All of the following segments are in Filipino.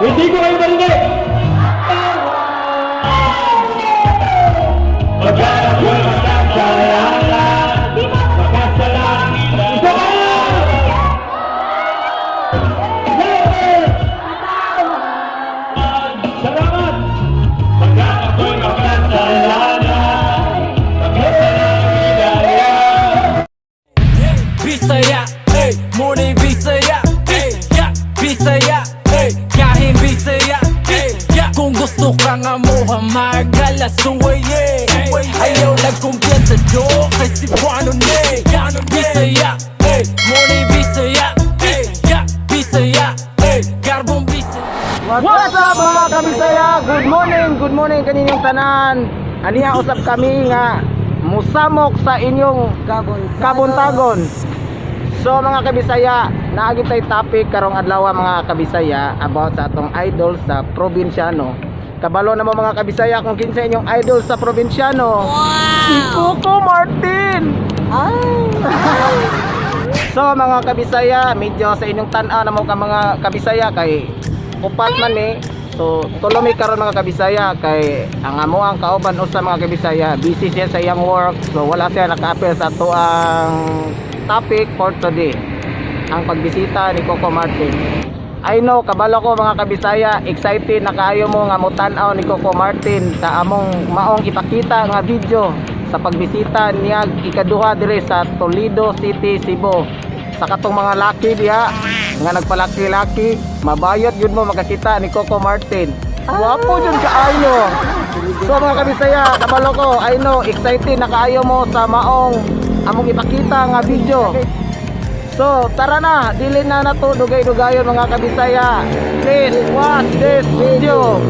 Hindi ko kayo marinig! Maghanap ko ng magkasalanan, magkasalanan. Isa pa! Salamat! Maghanap ko ng magkasalanan, magkasalanan. Bisaya, hey, muni Bisaya, hey, yeah, Bisaya, hey, kahit Bisaya, hey, yeah. Kung gusto ka nga mo magalasuway, ayaw nagkumpiyansa do, kasi buwano ne, Bisaya, hey, muni Bisaya, hey, yeah, Bisaya, hey, garbong Bisaya. What's up mga kabisaya? Good morning kaninyong tanan. Aniya usap kami nga musamok sa inyong kabuntagon. So mga kabisaya, naagi tay topic karong adlaw mga kabisaya about sa atong idol sa probinsyano. Kabalo na mo mga kabisaya kung kinsa inyong idol sa probinsyano. Si Coco Martin. So mga kabisaya, medyo sa inyong tan-a na mo ka mga kabisaya kay upat man so tulomi karon mga kabisaya kay ang amo ang kauban usa mga kabisaya busy siya sa iyang work, so wala siya naka-appear sa ato ang topic for today, ang pagbisita ni Coco Martin. I know kabalo ko mga kabisaya, excited na kaayo mo nga mutan-aw ni Coco Martin sa among maong ipakita nga video sa pagbisita niya ikaduha dire sa Toledo City, Cebu. Sa katong mga laki diha nga nagpalaki-laki, mabayot yun mo makakita ni Coco Martin. Wapo yun kaayo. So mga kabisaya, kabalo ko, I know excited na kaayo mo sa maong among ipakita nga video. So tara na, dili na nato dugay-dugayon mga kabisaya. Please watch this video.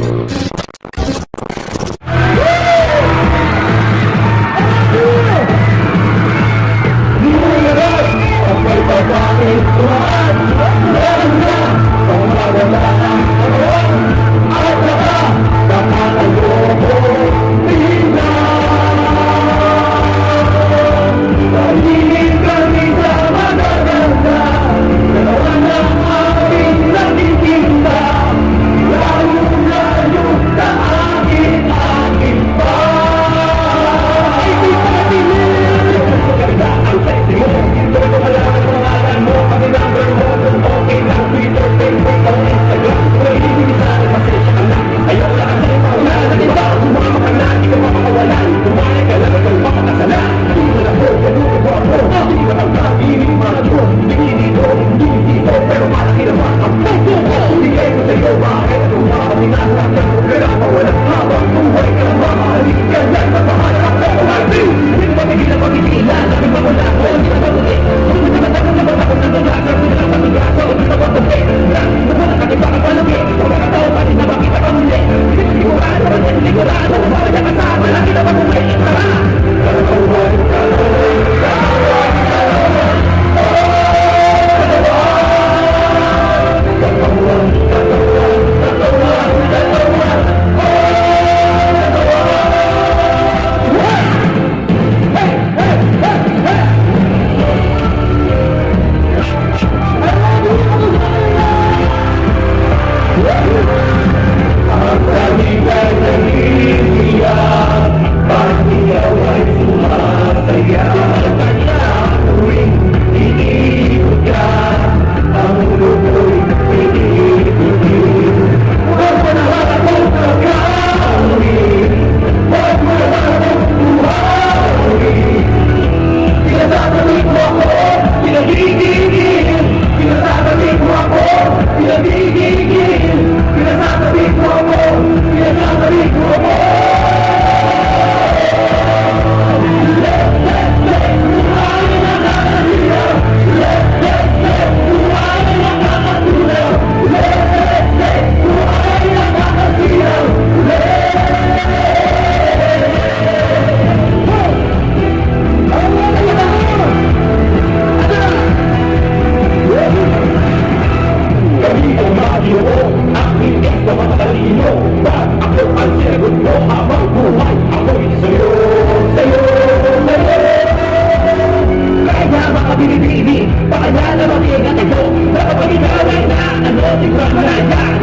Pakanya na mag-iingat ito, nakapag-inaway na, ano, sigurang malaya,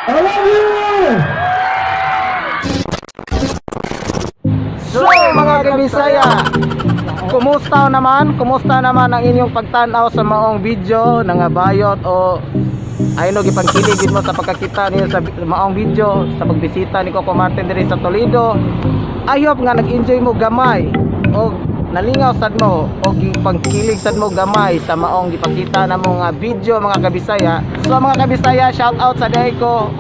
I love you! So mga kabisaya, kumusta naman? Kumusta naman ang inyong pagtanaw sa maong video nga bayot o ayno gipangkiligid mo sa pagkakita niyo sa maong video sa pagbisita ni Coco Martin diri sa Toledo? I hope nga nag-enjoy mo gamay o nalingaw sad mo o gipangkilig sad mo gamay sa maong gipakita na mo nga video mga kabisaya. So mga kabisaya, shout out sa day ko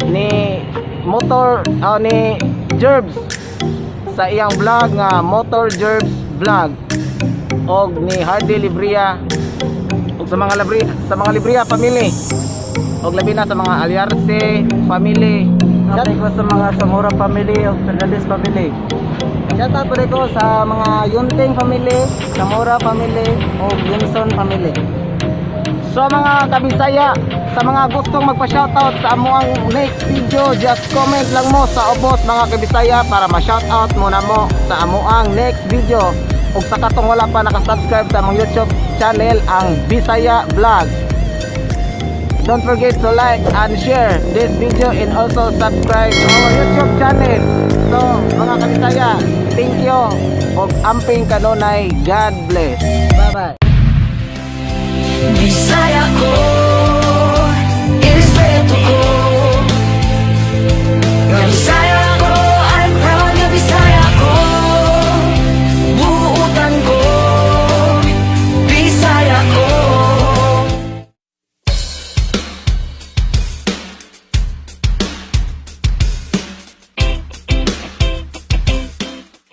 ni ni Jerbs sa iyang vlog nga Motor Jerbs Vlog og ni Hardy Libria og sa mga Libria family og labi na sa mga Aliarce family. Shout out ko sa mga Zamora family og Fernandez family. Shout out ko sa mga Yunting family, Zamora family og Yunson family. So mga kabisaya, sa mga gustong magpa-shoutout sa amuang next video, just comment lang mo sa ubos mga kabisaya para ma-shoutout mo na mo sa amuang next video. Ug sa katong wala pa nakasubscribe sa among YouTube channel ang Bisaya Vlog, don't forget to like and share this video and also subscribe to our YouTube channel. So mga kabisaya, thank you ug amping kanunay, God bless. Bye bye.